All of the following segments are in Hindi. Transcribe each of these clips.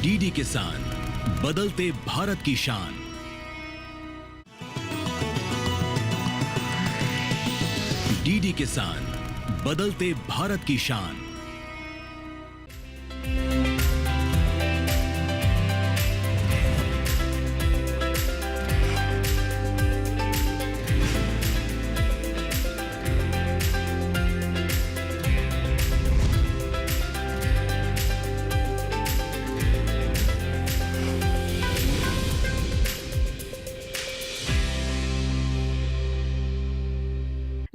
डीडी किसान, बदलते भारत की शान। डीडी किसान, बदलते भारत की शान।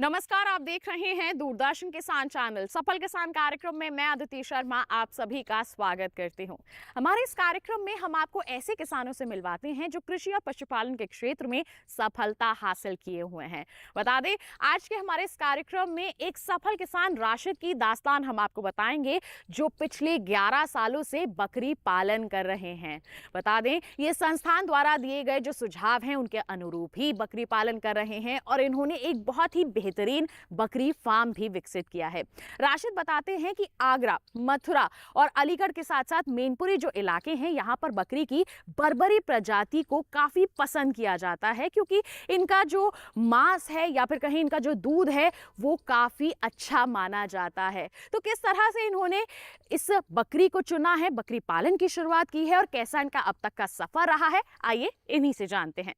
नमस्कार, आप देख रहे हैं दूरदर्शन किसान चैनल। सफल किसान कार्यक्रम में मैं अदिति शर्मा आप सभी का स्वागत करती हूं। हमारे इस कार्यक्रम में हम आपको ऐसे किसानों से मिलवाते हैं जो कृषि और पशुपालन के क्षेत्र में सफलता हासिल किए हुए हैं। बता दें, आज के हमारे इस कार्यक्रम में एक सफल किसान राशिद की दास्तान हम आपको बताएंगे, जो पिछले 11 सालों से बकरी पालन कर रहे हैं। बता दें, ये संस्थान द्वारा दिए गए जो सुझाव हैं उनके अनुरूप ही बकरी पालन कर रहे हैं और इन्होंने एक बहुत ही बेहतरीन बकरी फार्म भी विकसित किया है। राशिद बताते हैं कि आगरा, मथुरा और अलीगढ़ के साथ साथ मैनपुरी जो इलाके हैं, यहाँ पर बकरी की बर्बरी प्रजाति को काफी पसंद किया जाता है, क्योंकि इनका जो मांस है या फिर कहीं इनका जो दूध है वो काफी अच्छा माना जाता है। तो किस तरह से इन्होंने इस बकरी को चुना है, बकरी पालन की शुरुआत की है और कैसा इनका अब तक का सफर रहा है, आइए इन्हीं से जानते हैं।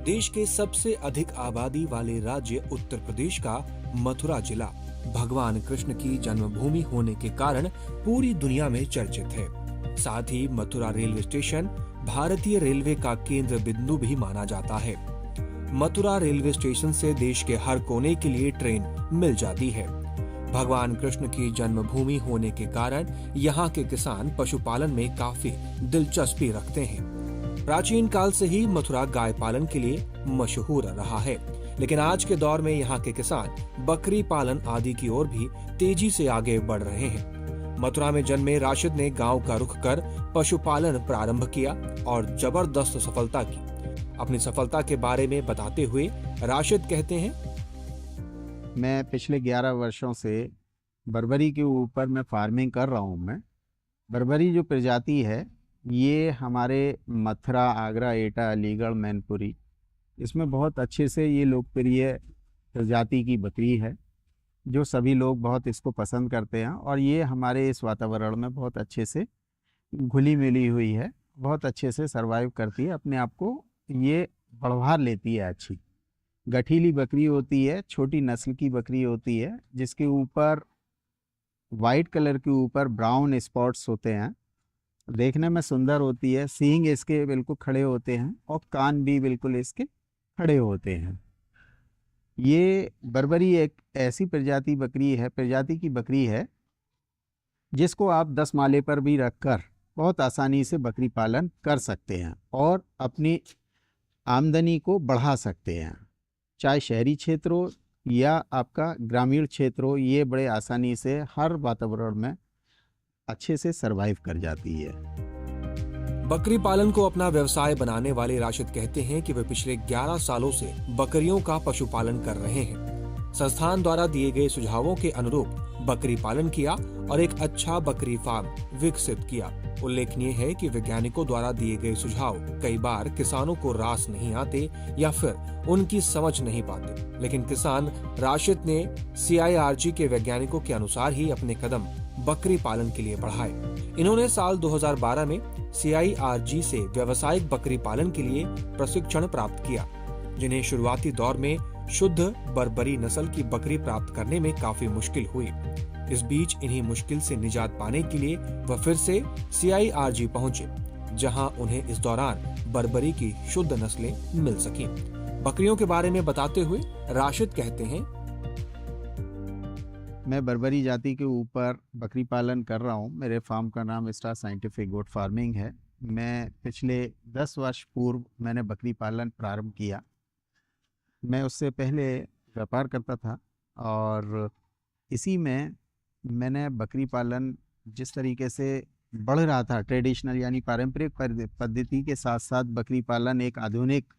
देश के सबसे अधिक आबादी वाले राज्य उत्तर प्रदेश का मथुरा जिला भगवान कृष्ण की जन्मभूमि होने के कारण पूरी दुनिया में चर्चित है। साथ ही मथुरा रेलवे स्टेशन भारतीय रेलवे का केंद्र बिंदु भी माना जाता है। मथुरा रेलवे स्टेशन से देश के हर कोने के लिए ट्रेन मिल जाती है। भगवान कृष्ण की जन्मभूमि होने के कारण यहाँ के किसान पशुपालन में काफी दिलचस्पी रखते हैं। प्राचीन काल से ही मथुरा गाय पालन के लिए मशहूर रहा है, लेकिन आज के दौर में यहाँ के किसान बकरी पालन आदि की ओर भी तेजी से आगे बढ़ रहे हैं। मथुरा में जन्मे राशिद ने गांव का रुख कर पशुपालन प्रारंभ किया और जबरदस्त सफलता की। अपनी सफलता के बारे में बताते हुए राशिद कहते हैं, मैं पिछले 11 वर्षों से बर्बरी के ऊपर मैं फार्मिंग कर रहा हूँ। मैं बर्बरी जो प्रजाति है ये हमारे मथुरा, आगरा, एटा, अलीगढ़, मैनपुरी, इसमें बहुत अच्छे से ये लोकप्रिय प्रजाति की बकरी है, जो सभी लोग बहुत इसको पसंद करते हैं और ये हमारे इस वातावरण में बहुत अच्छे से घुली मिली हुई है, बहुत अच्छे से सरवाइव करती है, अपने आप को ये बढ़वा लेती है। अच्छी गठीली बकरी होती है, छोटी नस्ल की बकरी होती है, जिसके ऊपर वाइट कलर के ऊपर ब्राउन स्पॉट्स होते हैं, देखने में सुंदर होती है। सींग इसके बिल्कुल खड़े होते हैं और कान भी बिल्कुल इसके खड़े होते हैं। ये बर्बरी एक ऐसी प्रजाति की बकरी है जिसको आप 10 माले पर भी रखकर बहुत आसानी से बकरी पालन कर सकते हैं और अपनी आमदनी को बढ़ा सकते हैं। चाहे शहरी क्षेत्र हो या आपका ग्रामीण क्षेत्र हो, ये बड़े आसानी से हर वातावरण में अच्छे से सरवाइव कर जाती है। बकरी पालन को अपना व्यवसाय बनाने वाले राशिद कहते हैं कि वे पिछले 11 सालों से बकरियों का पशुपालन कर रहे हैं। संस्थान द्वारा दिए गए सुझावों के अनुरूप बकरी पालन किया और एक अच्छा बकरी फार्म विकसित किया। उल्लेखनीय है कि वैज्ञानिकों द्वारा दिए गए सुझाव कई बार किसानों को रास नहीं आते या फिर उनकी समझ नहीं पाते, लेकिन किसान राशिद ने CIRG के वैज्ञानिकों के अनुसार ही अपने कदम बकरी पालन के लिए बढ़ाए। इन्होंने साल 2012 में CIRG से व्यावसायिक बकरी पालन के लिए प्रशिक्षण प्राप्त किया, जिन्हें शुरुआती दौर में शुद्ध बर्बरी नस्ल की बकरी प्राप्त करने में काफी मुश्किल हुई। इस बीच इन्हीं मुश्किल से निजात पाने के लिए वह फिर से CIRG पहुंचे, जहां उन्हें इस दौरान बर्बरी की शुद्ध नस्लें मिल सकीं। बकरियों के बारे में बताते हुए राशिद कहते हैं, मैं बर्बरी जाति के ऊपर बकरी पालन कर रहा हूँ। मेरे फार्म का नाम स्टार साइंटिफिक गोट फार्मिंग है। मैं पिछले 10 वर्ष पूर्व मैंने बकरी पालन प्रारंभ किया। मैं उससे पहले व्यापार करता था और इसी में मैंने बकरी पालन जिस तरीके से बढ़ रहा था, ट्रेडिशनल यानी पारंपरिक पद्धति के साथ साथ बकरी पालन एक आधुनिक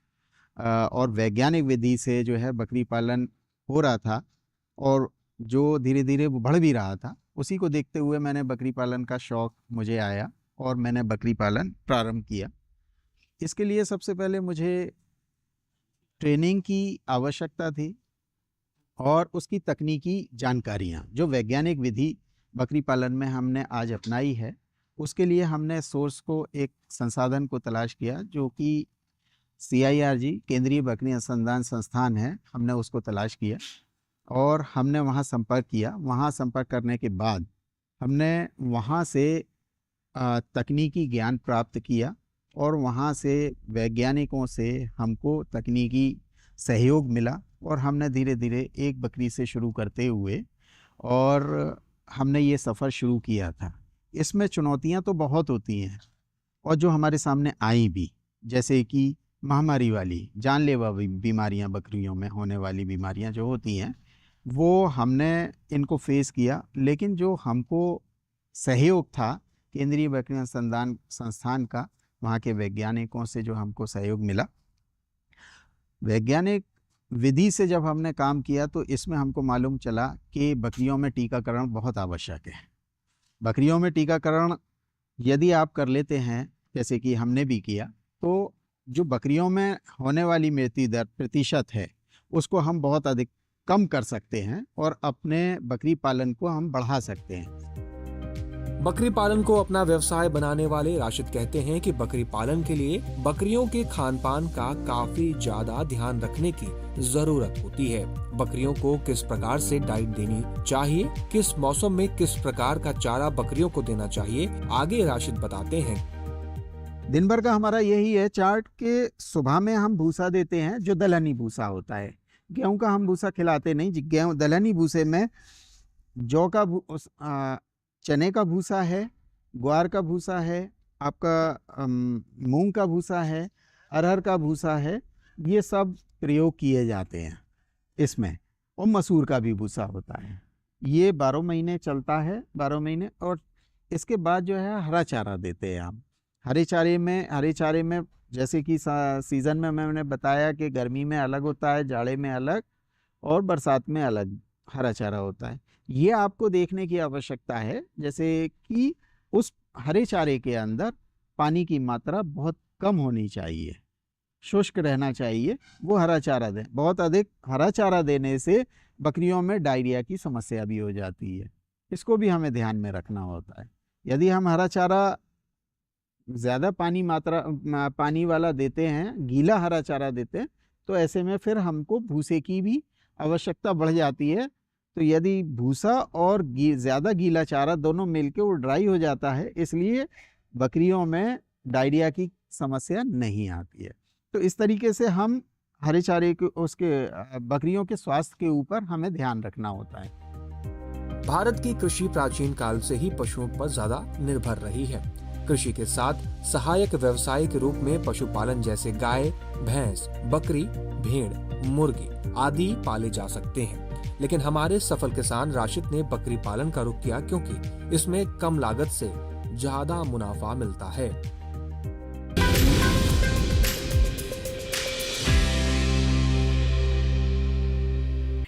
और वैज्ञानिक विधि से जो है बकरी पालन हो रहा था, और जो धीरे धीरे वो बढ़ भी रहा था, उसी को देखते हुए मैंने बकरी पालन का शौक़ मुझे आया और मैंने बकरी पालन प्रारंभ किया। इसके लिए सबसे पहले मुझे ट्रेनिंग की आवश्यकता थी और उसकी तकनीकी जानकारियाँ, जो वैज्ञानिक विधि बकरी पालन में हमने आज अपनाई है, उसके लिए हमने सोर्स को, एक संसाधन को तलाश किया, जो कि CIRG केंद्रीय बकरी अनुसंधान संस्थान है। हमने उसको तलाश किया और हमने वहाँ संपर्क किया। वहाँ संपर्क करने के बाद हमने वहाँ से तकनीकी ज्ञान प्राप्त किया और वहाँ से वैज्ञानिकों से हमको तकनीकी सहयोग मिला और हमने धीरे धीरे एक बकरी से शुरू करते हुए और हमने ये सफ़र शुरू किया था। इसमें चुनौतियाँ तो बहुत होती हैं और जो हमारे सामने आई भी, जैसे कि महामारी वाली जानलेवा बीमारियां, बकरियों में होने वाली बीमारियां जो होती हैं, वो हमने इनको फेस किया। लेकिन जो हमको सहयोग था केंद्रीय बकरी अनुसंधान संस्थान का, वहाँ के वैज्ञानिकों से जो हमको सहयोग मिला, वैज्ञानिक विधि से जब हमने काम किया तो इसमें हमको मालूम चला कि बकरियों में टीकाकरण बहुत आवश्यक है। बकरियों में टीकाकरण यदि आप कर लेते हैं, जैसे कि हमने भी किया, तो जो बकरियों में होने वाली मृत्यु दर प्रतिशत है, उसको हम बहुत अधिक कम कर सकते हैं और अपने बकरी पालन को हम बढ़ा सकते हैं। बकरी पालन को अपना व्यवसाय बनाने वाले राशिद कहते हैं कि बकरी पालन के लिए बकरियों के खान पान का काफी ज्यादा ध्यान रखने की जरूरत होती है। बकरियों को किस प्रकार से डाइट देनी चाहिए, किस मौसम में किस प्रकार का चारा बकरियों को देना चाहिए, आगे राशिद बताते हैं। दिन भर का हमारा यही है चार्ट के सुबह में हम भूसा देते हैं, जो दलहनी भूसा होता है। गेहूं का हम भूसा खिलाते नहीं। गेहूं दलहनी भूसे में जौ का चने का भूसा है, ग्वार का भूसा है, आपका मूंग का भूसा है, अरहर का भूसा है, ये सब प्रयोग किए जाते हैं इसमें। और मसूर का भी भूसा होता है। ये 12 महीने चलता है, 12 महीने। और इसके बाद जो है हरा चारा देते हैं हम। हरे चारे में जैसे कि सीज़न में मैंने बताया कि गर्मी में अलग होता है, जाड़े में अलग और बरसात में अलग हरा चारा होता है। ये आपको देखने की आवश्यकता है, जैसे कि उस हरे चारे के अंदर पानी की मात्रा बहुत कम होनी चाहिए, शुष्क रहना चाहिए, वो हरा चारा दें। बहुत अधिक हरा चारा देने से बकरियों में डायरिया की समस्या भी हो जाती है, इसको भी हमें ध्यान में रखना होता है। यदि हम हरा चारा ज़्यादा पानी वाला देते हैं, गीला हरा चारा देते हैं, तो ऐसे में फिर हमको भूसे की भी आवश्यकता बढ़ जाती है। तो यदि भूसा और ज़्यादा गीला चारा दोनों मिलके वो ड्राई हो जाता है, इसलिए बकरियों में डायरिया की समस्या नहीं आती है। तो इस तरीके से हम हरे चारे के बकरियों के स्वास्थ्य के ऊपर हमें ध्यान रखना होता है। भारत की कृषि प्राचीन काल से ही पशुओं पर ज्यादा निर्भर रही है। कृषि के साथ सहायक व्यवसाय के रूप में पशुपालन जैसे गाय, भैंस, बकरी, भेड़, मुर्गी आदि पाले जा सकते हैं। लेकिन हमारे सफल किसान राशिद ने बकरी पालन का रुख किया क्योंकि इसमें कम लागत से ज्यादा मुनाफा मिलता है।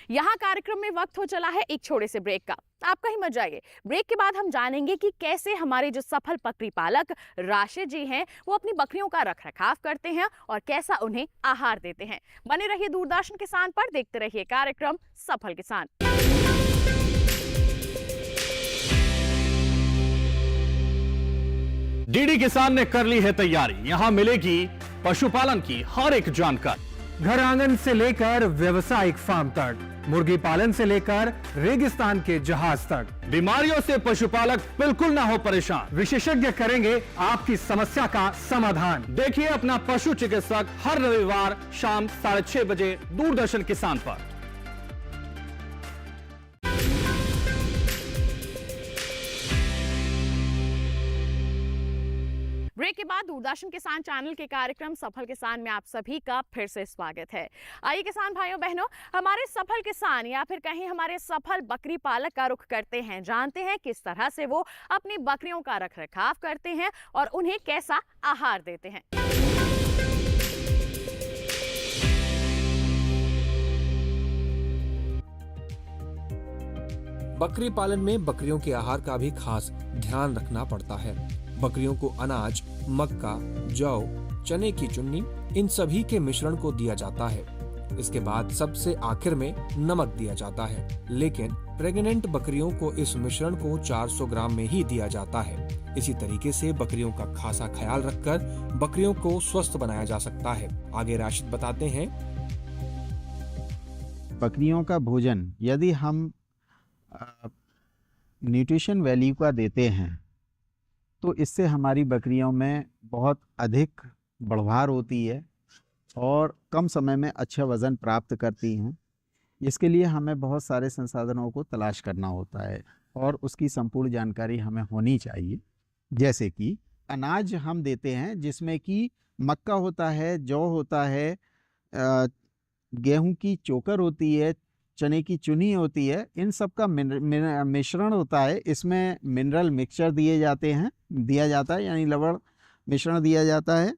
यहाँ कार्यक्रम में वक्त हो चला है एक छोटे से ब्रेक का। आप कहीं मत जाइए। ब्रेक के बाद हम जानेंगे कि कैसे हमारे जो सफल बकरी पालक राशिद जी हैं, वो अपनी बकरियों का रखरखाव करते हैं और कैसा उन्हें आहार देते हैं। बने रहिए दूरदर्शन किसान पर, देखते रहिए कार्यक्रम सफल किसान। डीडी किसान ने कर ली है तैयारी। यहाँ मिलेगी पशुपालन की हर एक जानकारी, घर आंगन से लेकर व्यवसायिक फार्म तक, मुर्गी पालन से लेकर रेगिस्तान के जहाज तक। बीमारियों से पशुपालक बिल्कुल ना हो परेशान, विशेषज्ञ करेंगे आपकी समस्या का समाधान। देखिए अपना पशु चिकित्सक हर रविवार शाम 6:30 बजे दूरदर्शन किसान पर। ब्रेक के बाद दूरदर्शन किसान चैनल के कार्यक्रम सफल किसान में आप सभी का फिर से स्वागत है। आइए किसान भाइयों बहनों, हमारे सफल किसान या फिर कहीं हमारे सफल बकरी पालक का रुख करते हैं, जानते हैं किस तरह से वो अपनी बकरियों का रखरखाव करते हैं और उन्हें कैसा आहार देते हैं। बकरी पालन में बकरियों के आहार का भी खास ध्यान रखना पड़ता है। बकरियों को अनाज, मक्का, जौ, चने की चुन्नी इन सभी के मिश्रण को दिया जाता है। इसके बाद सबसे आखिर में नमक दिया जाता है, लेकिन प्रेग्नेंट बकरियों को इस मिश्रण को 400 ग्राम में ही दिया जाता है। इसी तरीके से बकरियों का खासा ख्याल रखकर बकरियों को स्वस्थ बनाया जा सकता है। आगे राशिद बताते हैं। बकरियों का भोजन यदि हम न्यूट्रिशन वैल्यू का देते हैं तो इससे हमारी बकरियों में बहुत अधिक बढ़वार होती है और कम समय में अच्छा वज़न प्राप्त करती हैं। इसके लिए हमें बहुत सारे संसाधनों को तलाश करना होता है और उसकी संपूर्ण जानकारी हमें होनी चाहिए। जैसे कि अनाज हम देते हैं जिसमें कि मक्का होता है, जौ होता है, गेहूं की चोकर होती है, चने की चुनी होती है, इन सब का मिश्रण होता है। इसमें मिनरल मिक्सचर दिया जाता है यानी लवण मिश्रण दिया जाता है,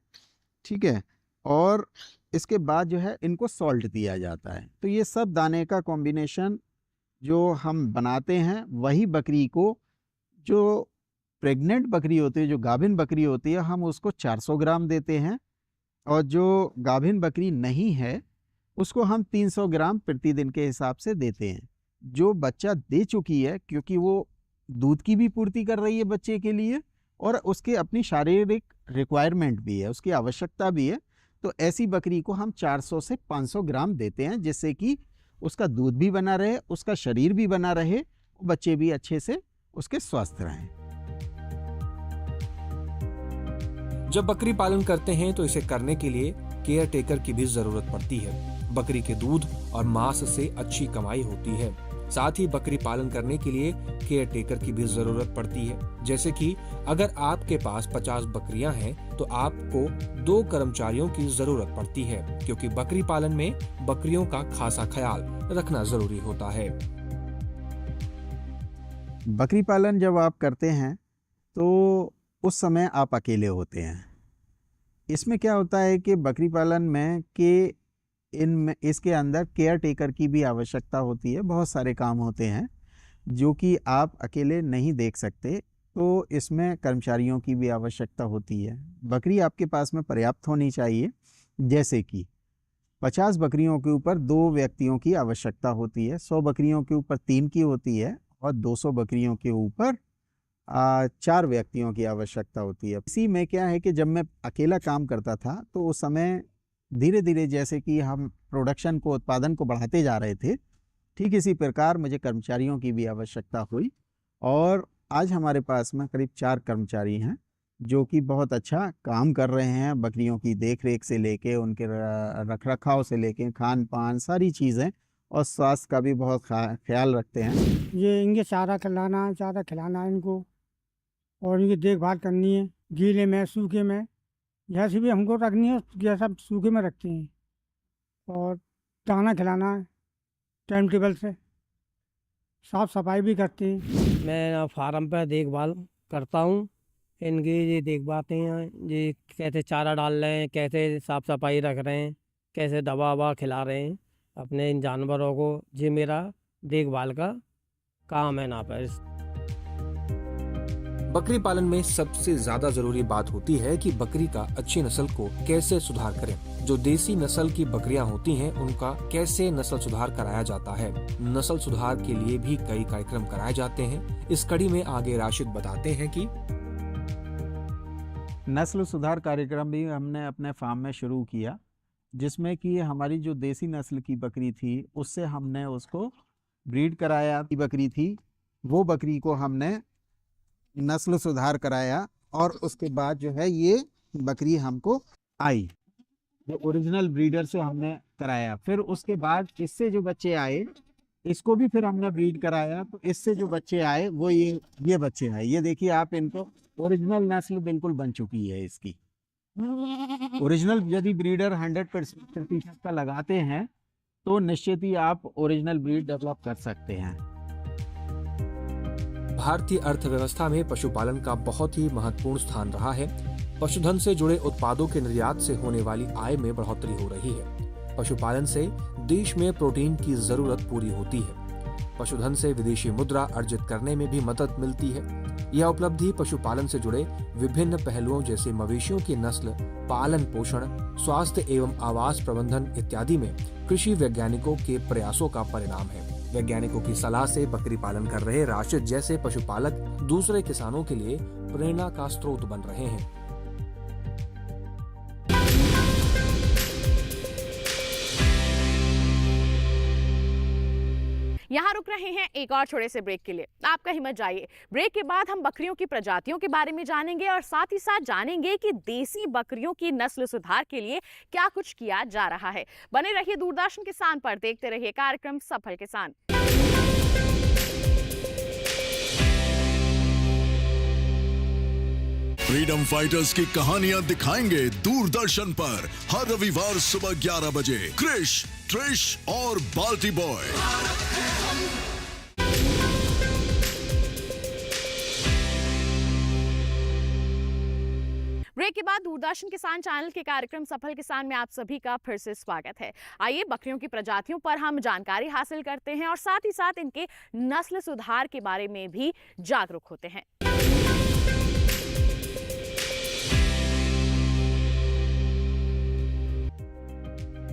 ठीक है। और इसके बाद जो है इनको सॉल्ट दिया जाता है। तो ये सब दाने का कॉम्बिनेशन जो हम बनाते हैं वही बकरी को, जो प्रेग्नेंट बकरी होती है, जो गाभिन बकरी होती है, हम उसको 400 ग्राम देते हैं और जो गाभिन बकरी नहीं है उसको हम 300 ग्राम प्रतिदिन के हिसाब से देते हैं। जो बच्चा दे चुकी है, क्योंकि वो दूध की भी पूर्ति कर रही है बच्चे के लिए और उसके अपनी शारीरिक रिक्वायरमेंट भी है, उसकी आवश्यकता भी है, तो ऐसी बकरी को हम 400 से 500 ग्राम देते हैं, जिससे कि उसका दूध भी बना रहे, उसका शरीर भी बना रहे, बच्चे भी अच्छे से उसके स्वस्थ रहें। जब बकरी पालन करते हैं तो इसे करने के लिए केयर टेकर की भी जरूरत पड़ती है। बकरी के दूध और मांस से अच्छी कमाई होती है। साथ ही बकरी पालन करने के लिए केयर टेकर की भी जरूरत पड़ती है। जैसे कि अगर आपके पास 50 बकरियां हैं तो आपको 2 कर्मचारियों की जरूरत पड़ती है, क्योंकि बकरी पालन में बकरियों का खासा ख्याल रखना जरूरी होता है। बकरी पालन जब आप करते हैं तो उस समय आप अकेले होते हैं। इसमें क्या होता है कि बकरी पालन में कि इसके अंदर केयर टेकर की भी आवश्यकता होती है। बहुत सारे काम होते हैं जो कि आप अकेले नहीं देख सकते, तो इसमें कर्मचारियों की भी आवश्यकता होती है। बकरी आपके पास में पर्याप्त होनी चाहिए। जैसे कि 50 बकरियों के ऊपर 2 व्यक्तियों की आवश्यकता होती है, 100 बकरियों के ऊपर 3 की होती है और 200 बकरियों के ऊपर 4 व्यक्तियों की आवश्यकता होती है। इसी में क्या है कि जब मैं अकेला काम करता था तो उस समय धीरे धीरे जैसे कि हम प्रोडक्शन को, उत्पादन को बढ़ाते जा रहे थे, ठीक इसी प्रकार मुझे कर्मचारियों की भी आवश्यकता हुई और आज हमारे पास में करीब 4 कर्मचारी हैं जो कि बहुत अच्छा काम कर रहे हैं। बकरियों की देखरेख से लेके, उनके रखरखाव से लेके, खान पान सारी चीज़ें और स्वास्थ्य का भी बहुत ख्याल रखते हैं। ये इनके चारा खिलाना है इनको और इनकी देखभाल करनी है, गीले में सूखे में, जैसे भी हमको रखनी है जैसा सूखे में रखते हैं और दाना खिलाना है टाइम टेबल से, साफ़ सफाई भी करते हैं। मैं फार्म पर देखभाल करता हूँ। इनकी ये देखभाल हैं, ये कैसे चारा डाल रहे हैं, कैसे साफ़ सफाई रख रहे हैं, कैसे दवा ववा खिला रहे हैं अपने इन जानवरों को। ये मेरा देखभाल का काम है ना पर। बकरी पालन में सबसे ज्यादा जरूरी बात होती है कि बकरी का अच्छी नस्ल को कैसे सुधार करें। जो देसी नस्ल की बकरियां होती हैं उनका कैसे नस्ल सुधार कराया जाता है। नस्ल सुधार के लिए भी कई कार्यक्रम कराए जाते हैं। इस कड़ी में आगे राशिद बताते हैं कि नस्ल सुधार कार्यक्रम भी हमने अपने फार्म में शुरू किया, जिसमें कि हमारी जो देसी नस्ल की बकरी थी उससे हमने उसको ब्रीड कराया। बकरी थी वो बकरी को हमने नस्ल सुधार कराया और उसके बाद जो है ये बकरी हमको आई, जो ओरिजिनल ब्रीडर से हमने कराया। फिर उसके बाद इससे जो बच्चे आए इसको भी फिर हमने ब्रीड कराया, तो इससे जो बच्चे आए वो ये बच्चे आए। ये देखिए आप, इनको ओरिजिनल नस्ल बिल्कुल बन चुकी है इसकी। ओरिजिनल यदि ब्रीडर 100% का लगाते हैं तो निश्चित ही आप ओरिजिनल ब्रीड डेवलप कर सकते हैं। भारतीय अर्थव्यवस्था में पशुपालन का बहुत ही महत्वपूर्ण स्थान रहा है। पशुधन से जुड़े उत्पादों के निर्यात से होने वाली आय में बढ़ोतरी हो रही है। पशुपालन से देश में प्रोटीन की जरूरत पूरी होती है। पशुधन से विदेशी मुद्रा अर्जित करने में भी मदद मिलती है। यह उपलब्धि पशुपालन से जुड़े विभिन्न पहलुओं जैसे मवेशियों की नस्ल, पालन पोषण, स्वास्थ्य एवं आवास प्रबंधन इत्यादि में कृषि वैज्ञानिकों के प्रयासों का परिणाम है। वैज्ञानिकों की सलाह से बकरी पालन कर रहे राशिद जैसे पशुपालक दूसरे किसानों के लिए प्रेरणा का स्रोत बन रहे हैं। यहाँ रुक रहे हैं एक और छोटे से ब्रेक के लिए। आप कहीं मत जाइए। ब्रेक के बाद हम बकरियों की प्रजातियों के बारे में जानेंगे और साथ ही साथ जानेंगे कि देसी बकरियों की नस्ल सुधार के लिए क्या कुछ किया जा रहा है। बने रहिए दूरदर्शन किसान पर, देखते रहिए कार्यक्रम सफल किसान। फ्रीडम फाइटर्स की कहानियां दिखाएंगे दूरदर्शन पर हर रविवार सुबह 11 बजे। क्रिश, ट्रिश और बाल्टी बॉय। ब्रेक के बाद दूरदर्शन किसान चैनल के कार्यक्रम सफल किसान में आप सभी का फिर से स्वागत है। आइए बकरियों की प्रजातियों पर हम जानकारी हासिल करते हैं और साथ ही साथ इनके नस्ल सुधार के बारे में भी जागरूक होते हैं।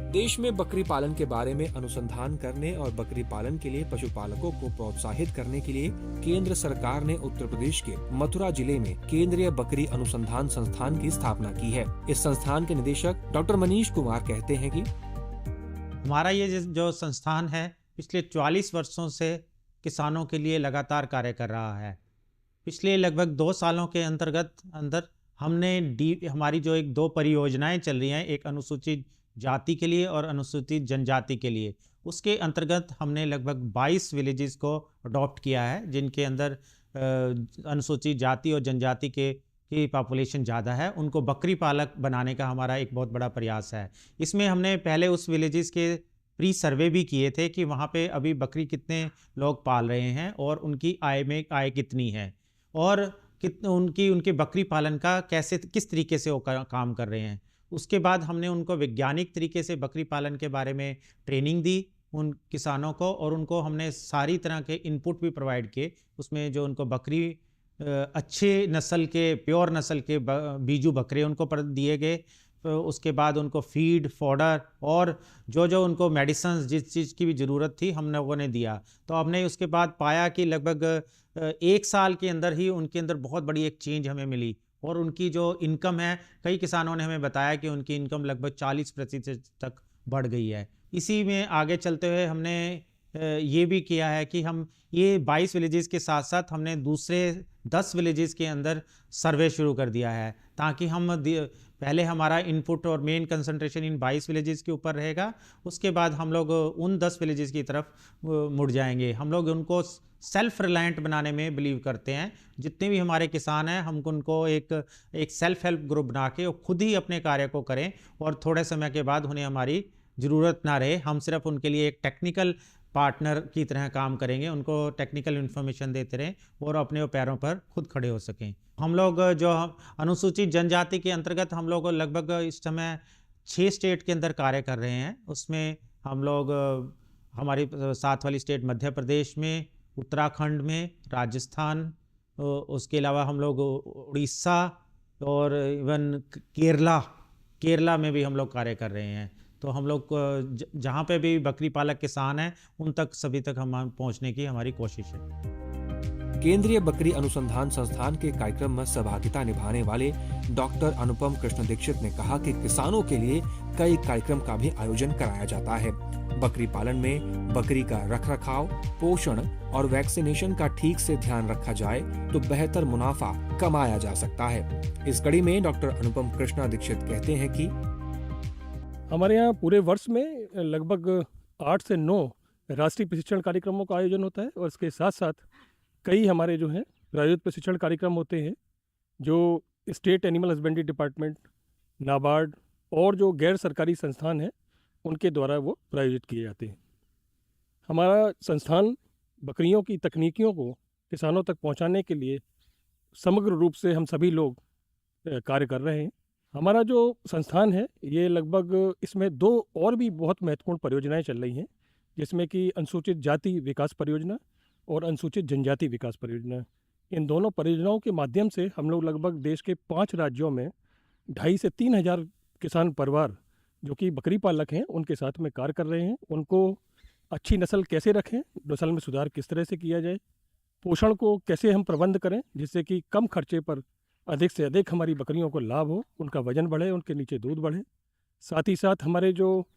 देश में बकरी पालन के बारे में अनुसंधान करने और बकरी पालन के लिए पशुपालकों को प्रोत्साहित करने के लिए केंद्र सरकार ने उत्तर प्रदेश के मथुरा जिले में केंद्रीय बकरी अनुसंधान संस्थान की स्थापना की है। इस संस्थान के निदेशक डॉक्टर मनीष कुमार कहते हैं कि हमारा ये जो संस्थान है पिछले 44 वर्षों से किसानों के लिए लगातार कार्य कर रहा है। पिछले लगभग 2 सालों के अंदर हमने हमारी जो 2 परियोजनाएं चल रही हैं, एक अनुसूचित जाति के लिए और अनुसूचित जनजाति के लिए, उसके अंतर्गत हमने लगभग 22 विलेजेस को अडॉप्ट किया है, जिनके अंदर अनुसूचित जाति और जनजाति की पॉपुलेशन ज़्यादा है। उनको बकरी पालक बनाने का हमारा एक बहुत बड़ा प्रयास है। इसमें हमने पहले उस विलेजेस के प्री सर्वे भी किए थे कि वहाँ पे अभी बकरी कितने लोग पाल रहे हैं और उनकी आय कितनी है और उनके बकरी पालन का किस तरीके से वो काम कर रहे हैं। उसके बाद हमने उनको वैज्ञानिक तरीके से बकरी पालन के बारे में ट्रेनिंग दी उन किसानों को, और उनको हमने सारी तरह के इनपुट भी प्रोवाइड किए। उसमें जो उनको बकरी अच्छे नस्ल के, प्योर नस्ल के बीजू बकरे उनको दिए गए। तो उसके बाद उनको फीड, फॉडर और जो उनको मेडिसिन जिस चीज़ की भी ज़रूरत थी हम लोगों ने दिया। तो हमने उसके बाद पाया कि लगभग 1 साल के अंदर ही उनके अंदर बहुत बड़ी एक चेंज हमें मिली, और उनकी जो इनकम है, कई किसानों ने हमें बताया कि उनकी इनकम लगभग 40% तक बढ़ गई है। इसी में आगे चलते हुए हमने ये भी किया है कि हम ये 22 विलेजेस के साथ साथ हमने दूसरे 10 विलेजेस के अंदर सर्वे शुरू कर दिया है, ताकि हम पहले हमारा इनपुट और मेन कंसंट्रेशन इन 22 विलेजेस के ऊपर रहेगा। उसके बाद हम लोग उन 10 विलेजेस की तरफ मुड़ जाएंगे। हम लोग उनको सेल्फ रिलायंट बनाने में बिलीव करते हैं। जितने भी हमारे किसान हैं, हम उनको एक सेल्फ हेल्प ग्रुप बना के खुद ही अपने कार्य को करें, और थोड़े समय के बाद उन्हें हमारी ज़रूरत ना रहे। हम सिर्फ उनके लिए एक टेक्निकल पार्टनर की तरह काम करेंगे, उनको टेक्निकल इन्फॉर्मेशन देते रहें और अपने पैरों पर खुद खड़े हो सकें। हम लोग जो अनुसूचित जनजाति के अंतर्गत हम लोग लगभग इस समय 6 स्टेट के अंदर कार्य कर रहे हैं। उसमें हम लोग हमारी साथ वाली स्टेट मध्य प्रदेश में, उत्तराखंड में, राजस्थान, उसके अलावा हम लोग उड़ीसा और इवन केरला में भी हम लोग कार्य कर रहे हैं। तो हम लोग जहाँ पे भी बकरी पालक किसान हैं उन तक सभी तक हम पहुँचने की हमारी कोशिश है। केंद्रीय बकरी अनुसंधान संस्थान के कार्यक्रम में सहभागिता निभाने वाले डॉक्टर अनुपम कृष्ण दीक्षित ने कहा कि किसानों के लिए कई कार्यक्रम का भी आयोजन कराया जाता है। बकरी पालन में बकरी का रखरखाव, पोषण और वैक्सीनेशन का ठीक से ध्यान रखा जाए तो बेहतर मुनाफा कमाया जा सकता है। इस कड़ी में डॉक्टर अनुपम कृष्ण दीक्षित कहते हैं कि हमारे यहाँ पूरे वर्ष में लगभग 8 से 9 राष्ट्रीय प्रशिक्षण कार्यक्रमों का आयोजन होता है, और इसके साथ साथ कई हमारे जो हैं प्रायोजित प्रशिक्षण कार्यक्रम होते हैं जो state animal husbandry department, NABARD और जो गैर सरकारी संस्थान हैं उनके द्वारा वो प्रायोजित किए जाते हैं। हमारा संस्थान बकरियों की तकनीकियों को किसानों तक पहुंचाने के लिए समग्र रूप से हम सभी लोग कार्य कर रहे हैं। हमारा जो संस्थान है ये लगभग इसमें 2 और भी बहुत महत्वपूर्ण परियोजनाएं चल रही हैं, जिसमें कि अनुसूचित जाति विकास परियोजना और अनुसूचित जनजाति विकास परियोजना। इन दोनों परियोजनाओं के माध्यम से हम लोग लगभग देश के 5 राज्यों में 2,500 से 3,000 किसान परिवार जो कि बकरी पालक हैं उनके साथ में कार्य कर रहे हैं। उनको अच्छी नस्ल कैसे रखें, नस्ल में सुधार किस तरह से किया जाए, पोषण को कैसे हम प्रबंध करें जिससे कि कम खर्चे पर अधिक से अधिक हमारी बकरियों को लाभ हो, उनका वजन बढ़े, उनके नीचे दूध बढ़े। साथ ही साथ हमारे जो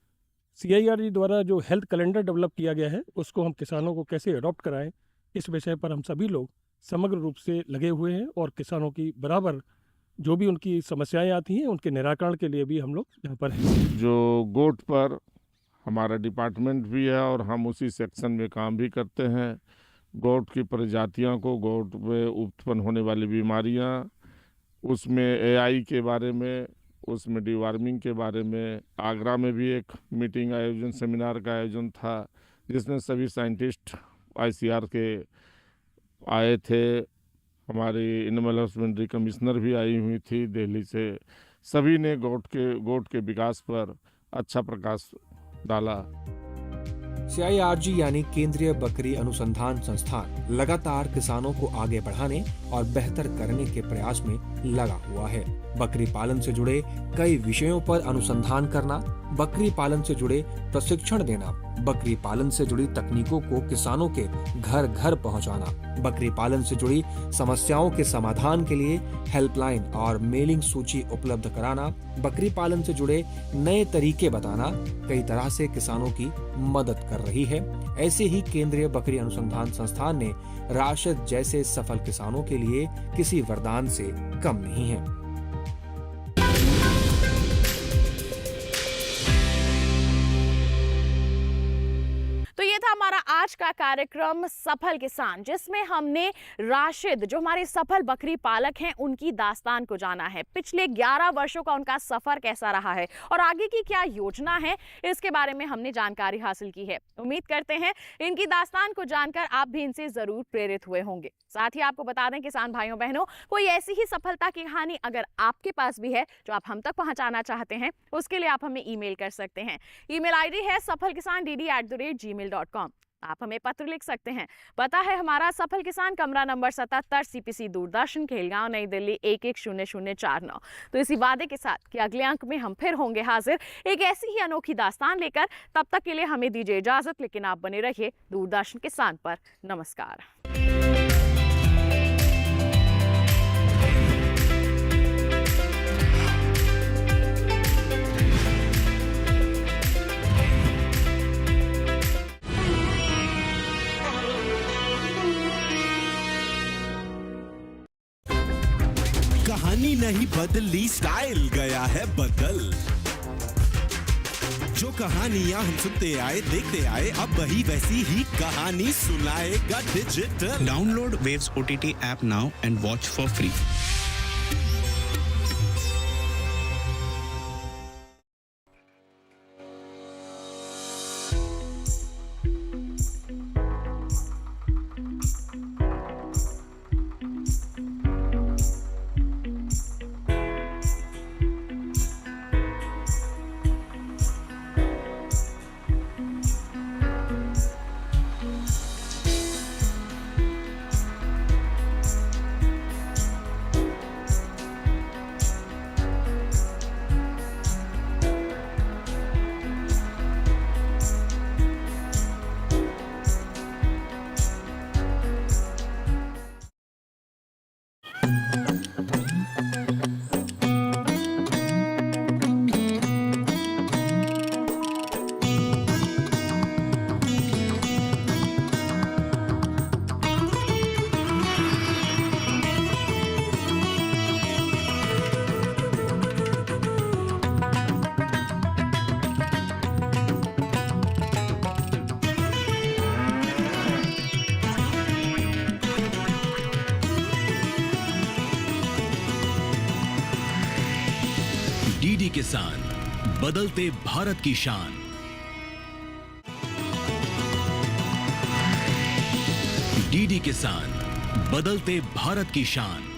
CIRG द्वारा जो हेल्थ कैलेंडर डेवलप किया गया है उसको हम किसानों को कैसे अडॉप्ट कराएं, इस विषय पर हम सभी लोग समग्र रूप से लगे हुए हैं और किसानों की बराबर जो भी उनकी समस्याएं आती हैं उनके निराकरण के लिए भी हम लोग यहाँ पर हैं। जो गोट पर हमारा डिपार्टमेंट भी है और हम उसी सेक्शन में काम भी करते हैं। गोट की प्रजातियों को, गोट में उत्पन्न होने वाली बीमारियाँ, उसमें AI के बारे में, उसमें डिवार्मिंग के बारे में आगरा में भी एक मीटिंग आयोजन, सेमिनार का आयोजन था जिसमें सभी साइंटिस्ट ICR के आए थे। हमारी एनिमल हस्बेंड्री कमिश्नर भी आई हुई थी दिल्ली से। सभी ने गोट के विकास पर अच्छा प्रकाश डाला। CIRG यानी केंद्रीय बकरी अनुसंधान संस्थान लगातार किसानों को आगे बढ़ाने और बेहतर करने के प्रयास में लगा हुआ है। बकरी पालन से जुड़े कई विषयों पर अनुसंधान करना, बकरी पालन से जुड़े प्रशिक्षण देना, बकरी पालन से जुड़ी तकनीकों को किसानों के घर घर पहुंचाना, बकरी पालन से जुड़ी समस्याओं के समाधान के लिए हेल्पलाइन और मेलिंग सूची उपलब्ध कराना, बकरी पालन से जुड़े नए तरीके बताना कई तरह से किसानों की मदद कर रही है। ऐसे ही केंद्रीय बकरी अनुसंधान संस्थान ने राशिद जैसे सफल किसानों के लिए किसी वरदान से कम नहीं है। तो ये था हमारा आज का कार्यक्रम सफल किसान, जिसमें हमने राशिद जो हमारे सफल बकरी पालक हैं उनकी दास्तान को जाना है। पिछले 11 वर्षों का उनका सफर कैसा रहा है और आगे की क्या योजना है, इसके बारे में हमने जानकारी हासिल की है। उम्मीद करते हैं इनकी दास्तान को जानकर आप भी इनसे जरूर प्रेरित हुए होंगे। साथ ही आपको बता दें किसान भाइयों बहनों, कोई ऐसी ही सफलता की कहानी अगर आपके पास भी है जो आप हम तक पहुंचाना चाहते हैं, उसके लिए आप हमें ईमेल कर सकते हैं। ईमेल ID है safalkisan@gmail.com। आप हमें पत्र लिख सकते हैं। पता है हमारा सफल किसान, कमरा नंबर 77, CPC दूरदर्शन, खेलगांव, नई दिल्ली 110049। तो इसी वादे के साथ कि अगले अंक में हम फिर होंगे हाजिर एक ऐसी ही अनोखी दास्तान लेकर। तब तक के लिए हमें दीजिए इजाजत, लेकिन आप बने रहिए दूरदर्शन किसान पर। नमस्कार। कहानी नहीं बदली, स्टाइल गया है बदल। जो कहानियां हम सुनते आए, देखते आए, अब वही वैसी ही कहानी सुनाएगा digital. Download waves OTT app now and watch for free. DD किसान, बदलते भारत की शान। DD किसान, बदलते भारत की शान।